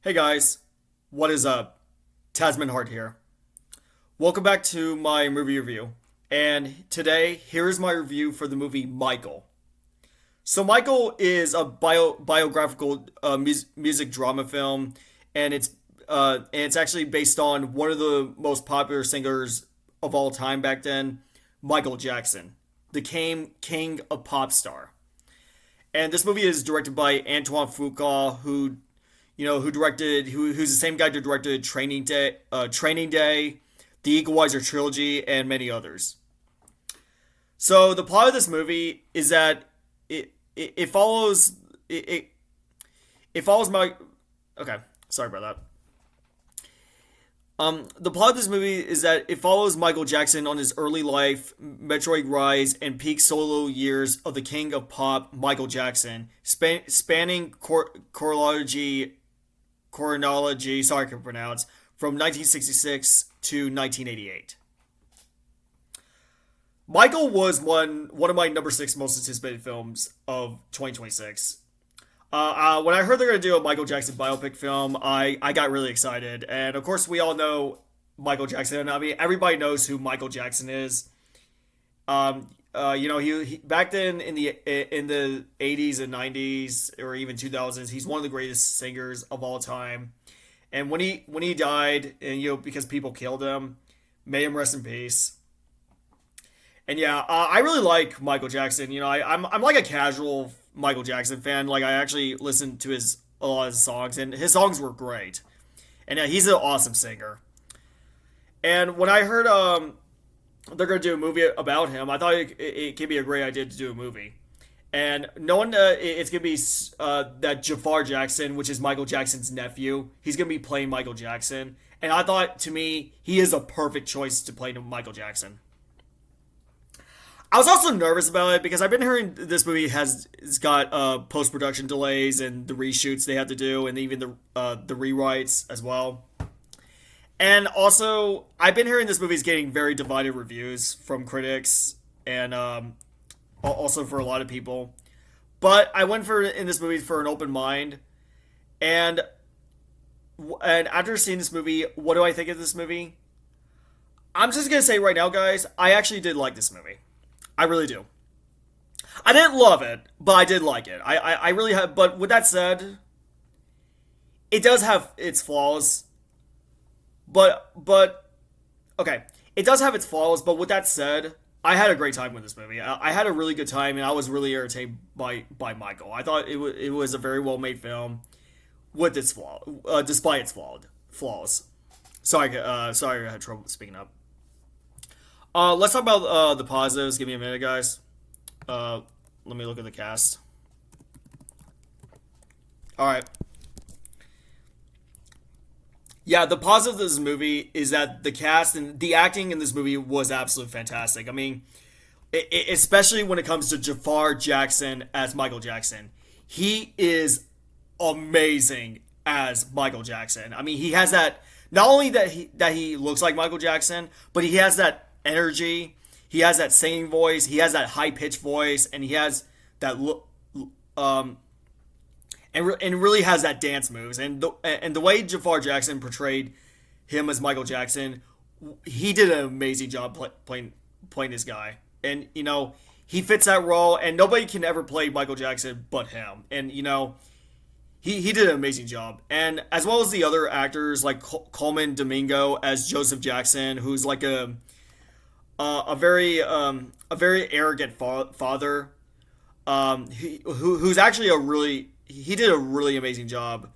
Hey guys, what is up? Tasman Hart here. Welcome back to my movie review. And today, here's my review for the movie Michael. So Michael is a biographical music drama film, and it's actually based on one of the most popular singers of all time back then, Michael Jackson, the king of pop star. And this movie is directed by Antoine Fuqua, who's the same guy who directed Training Day, the Equalizer trilogy, and many others. So the plot of this movie is that it follows it follows my okay. Sorry about that. The plot of this movie is that it follows Michael Jackson on his early life, meteoric rise, and peak solo years of the king of pop, Michael Jackson, spanning chronology, sorry I can pronounce, from 1966 to 1988. Michael was one of my number six most anticipated films of 2026. When I heard they're gonna do a Michael Jackson biopic film, I got really excited, and of course we all know Michael Jackson. I mean, everybody knows who Michael Jackson is. He back then in the 80s and 90s or even 2000s, he's one of the greatest singers of all time. And when he died, and because people killed him, may him rest in peace. And yeah, I really like Michael Jackson. I'm like a casual Michael Jackson fan. Like I actually listened to his a lot of his songs, and his songs were great. And yeah, he's an awesome singer. And when I heard they're gonna do a movie about him, I thought it could be a great idea to do a movie. And knowing it's gonna be that Jafar Jackson, which is Michael Jackson's nephew, he's gonna be playing Michael Jackson. And I thought, to me, he is a perfect choice to play Michael Jackson. I was also nervous about it because I've been hearing this movie has got post production delays and the reshoots they have to do, and even the rewrites as well. And also, I've been hearing this movie is getting very divided reviews from critics and also for a lot of people. But I went for in this movie for an open mind, and after seeing this movie, what do I think of this movie? I'm just gonna say right now, guys, I actually did like this movie. I really do. I didn't love it, but I did like it. I really have. But with that said, it does have its flaws. But okay, it does have its flaws. But with that said, I had a great time with this movie. I had a really good time, and I was really irritated by Michael. I thought it was a very well made film with its flaw, despite its flaws. Sorry, I had trouble speaking up. Let's talk about the positives. Give me a minute, guys. Let me look at the cast. All right. Yeah, the positive of this movie is that the cast and the acting in this movie was absolutely fantastic. I mean, especially when it comes to Jafar Jackson as Michael Jackson, he is amazing as Michael Jackson. I mean, he has that not only that he looks like Michael Jackson, but he has that energy. He has that singing voice. He has that high pitched voice, and he has that look. And really has that dance moves, and the way Jafar Jackson portrayed him as Michael Jackson, he did an amazing job playing this guy. And he fits that role, and nobody can ever play Michael Jackson but him. And he did an amazing job. And as well as the other actors like Coleman Domingo as Joseph Jackson, who's like a very arrogant father, who's actually he did a really amazing job.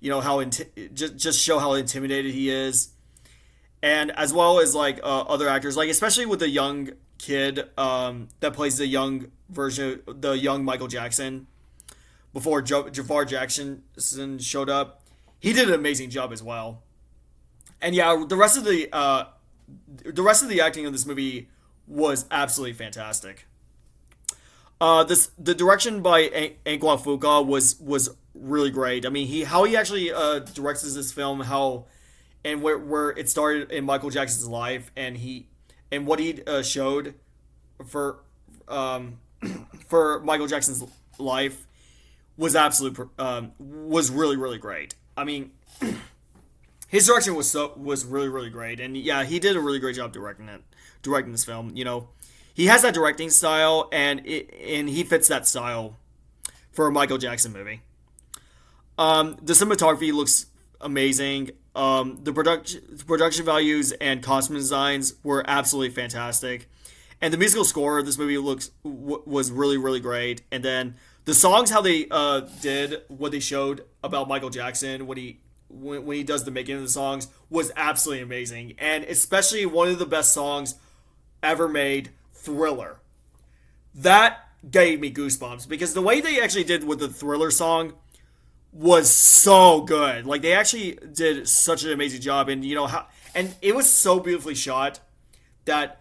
How just show how intimidated he is, and as well as like other actors, like especially with the young kid that plays the young version, the young Michael Jackson before Jafar Jackson showed up. He did an amazing job as well. And yeah, the rest of the acting in this movie was absolutely fantastic. The direction by Antoine Fuqua was really great. I mean, he actually directs this film, and where it started in Michael Jackson's life, and what he showed for for Michael Jackson's life was was really really great. I mean, his direction was really really great, and yeah, he did a really great job directing this film. He has that directing style, and he fits that style for a Michael Jackson movie. The cinematography looks amazing. The production values and costume designs were absolutely fantastic, and the musical score of this movie was really really great. And then the songs, how they did what they showed about Michael Jackson when he does the making of the songs was absolutely amazing, and especially one of the best songs ever made, Thriller. That gave me goosebumps because the way they actually did with the Thriller song was so good. Like they actually did such an amazing job, and and it was so beautifully shot that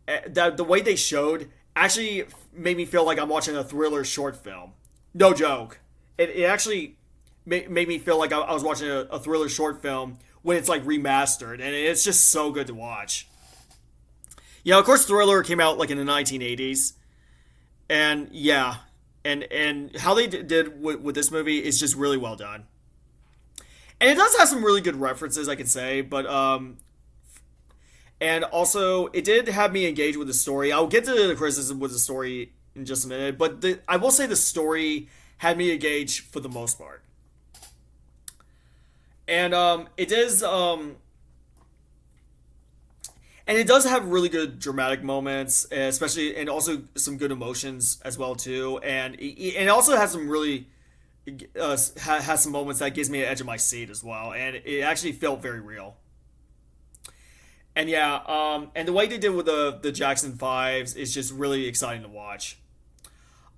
the way they showed actually made me feel like I'm watching a Thriller short film. No joke. It actually made me feel like I was watching a Thriller short film when it's like remastered, and it's just so good to watch. Of course, Thriller came out like in the 1980s, and yeah, and how they did with this movie is just really well done. And it does have some really good references, I could say, but and also it did have me engage with the story. I'll get to the criticism with the story in just a minute, but I will say the story had me engaged for the most part. And it is and it does have really good dramatic moments, especially, and also some good emotions as well too. And it also has some really has some moments that gives me an edge of my seat as well, and it actually felt very real. And yeah, and the way they did with the Jackson Fives is just really exciting to watch.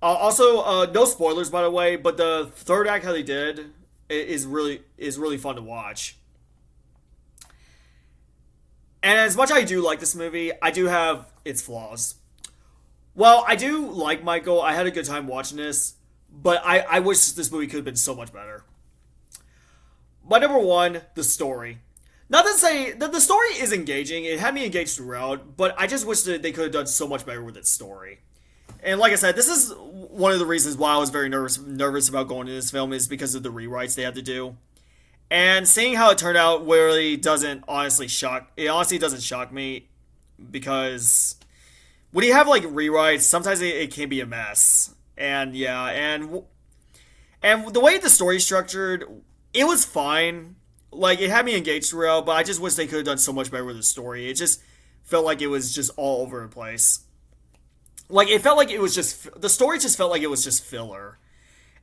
Also, no spoilers by the way, but the third act how they did is really fun to watch. And as much as I do like this movie, I do have its flaws. Well, I do like Michael. I had a good time watching this, but I wish this movie could have been so much better. My number one, the story. Not to say that the story is engaging, it had me engaged throughout, but I just wish that they could have done so much better with its story. And like I said, this is one of the reasons why I was very nervous about going to this film is because of the rewrites they had to do. And seeing how it turned out really doesn't honestly shock. It honestly doesn't shock me because when you have like rewrites, sometimes it can be a mess. And yeah, and the way the story's structured, it was fine. Like it had me engaged throughout, but I just wish they could have done so much better with the story. It just felt like it was just all over the place. Like it felt like it was just the story just felt like it was just filler.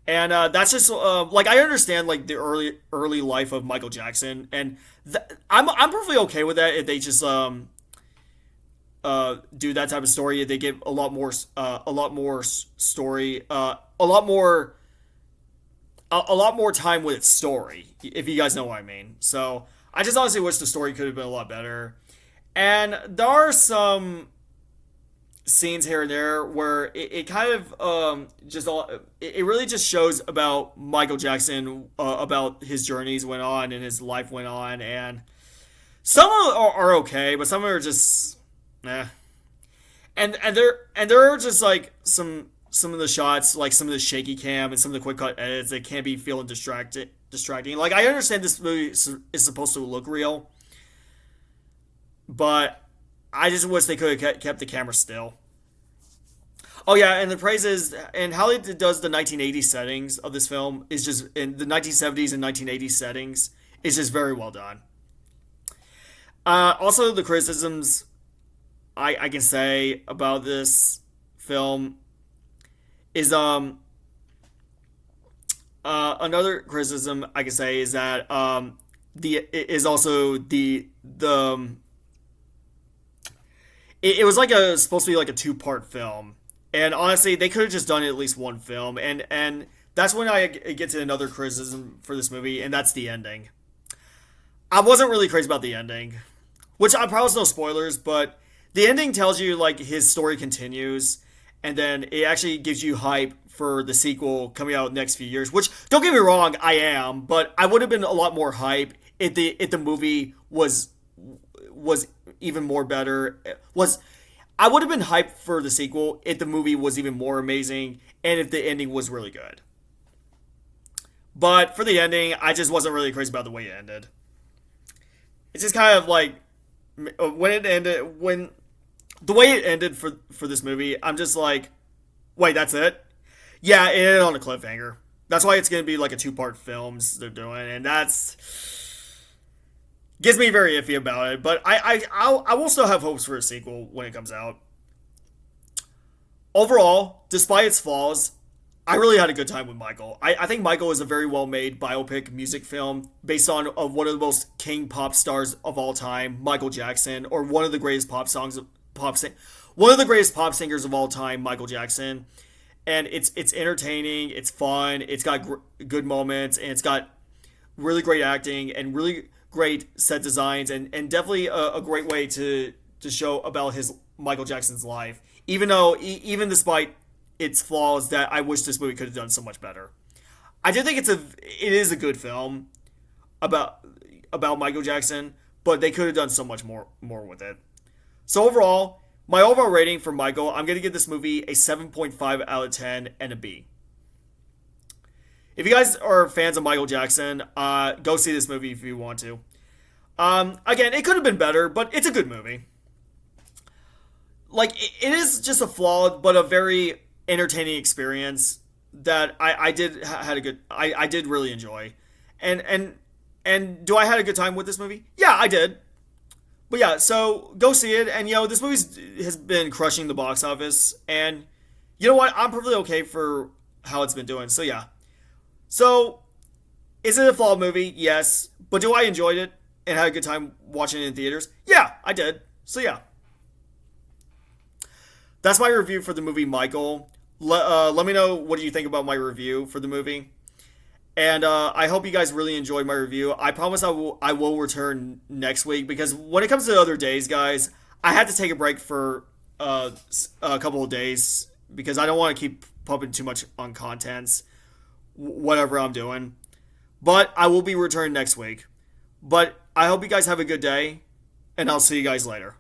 And that's just like I understand like the early life of Michael Jackson, and I'm perfectly okay with that if they just do that type of story. If they give a lot more story, a lot more time with its story. If you guys know what I mean. So I just honestly wish the story could have been a lot better. And there are some scenes here and there where it kind of just all it really just shows about Michael Jackson, about his journeys went on and his life went on, and some are okay, but some are just and there are just like some of the shots, like some of the shaky cam and some of the quick cut edits that can be feeling distracting. Like I understand this movie is supposed to look real, but I just wish they could have kept the camera still. Oh yeah, and the praise is, and how it does the 1980s settings of this film is just in the 1970s and 1980s settings is just very well done. Also, the criticisms I can say about this film is another criticism I can say is that the is also the it was like supposed to be like a two-part film, and honestly they could have just done it at least one film, and that's when I get to another criticism for this movie, and that's the ending. I wasn't really crazy about the ending, which I promise no spoilers, but the ending tells you like his story continues, and then it actually gives you hype for the sequel coming out next few years. Which, don't get me wrong, I am, but I would have been a lot more hype if the movie was even more better. I would have been hyped for the sequel if the movie was even more amazing and if the ending was really good. But for the ending, I just wasn't really crazy about the way it ended. It's just kind of like when it ended, when the way it ended for this movie, I'm just like, wait, that's it? Yeah, it ended on a cliffhanger. That's why it's gonna be like a two-part films they're doing, and that's gets me very iffy about it. But I will still have hopes for a sequel when it comes out. Overall, despite its flaws, I really had a good time with Michael. I think Michael is a very well made biopic music film based on one of the most king pop stars of all time, Michael Jackson, or one of the greatest one of the greatest pop singers of all time, Michael Jackson. And it's entertaining, it's fun, it's got good moments, and it's got really great acting and really great set designs, and definitely a great way to show about his Michael Jackson's life. Even though even despite its flaws, that I wish this movie could have done so much better. I do think it is a good film about Michael Jackson, but they could have done so much more with it. So overall, my overall rating for Michael, I'm going to give this movie a 7.5 out of 10 and a B. If you guys are fans of Michael Jackson, go see this movie if you want to. Again, it could have been better, but it's a good movie. Like, it is just a flawed but a very entertaining experience that I did had a good I did really enjoy. And do I had a good time with this movie? Yeah, I did. But yeah, so go see it. And this movie has been crushing the box office, and you know what? I'm perfectly okay for how it's been doing. So yeah. So is it a flawed movie? Yes. But do I enjoyed it and had a good time watching it in theaters? Yeah, I did. So yeah. That's my review for the movie Michael. Let me know what do you think about my review for the movie. And I hope you guys really enjoyed my review. I promise I will return next week, because when it comes to other days, guys, I had to take a break for a couple of days because I don't want to keep pumping too much on contents, whatever I'm doing. But I will be returning next week. But I hope you guys have a good day, and I'll see you guys later.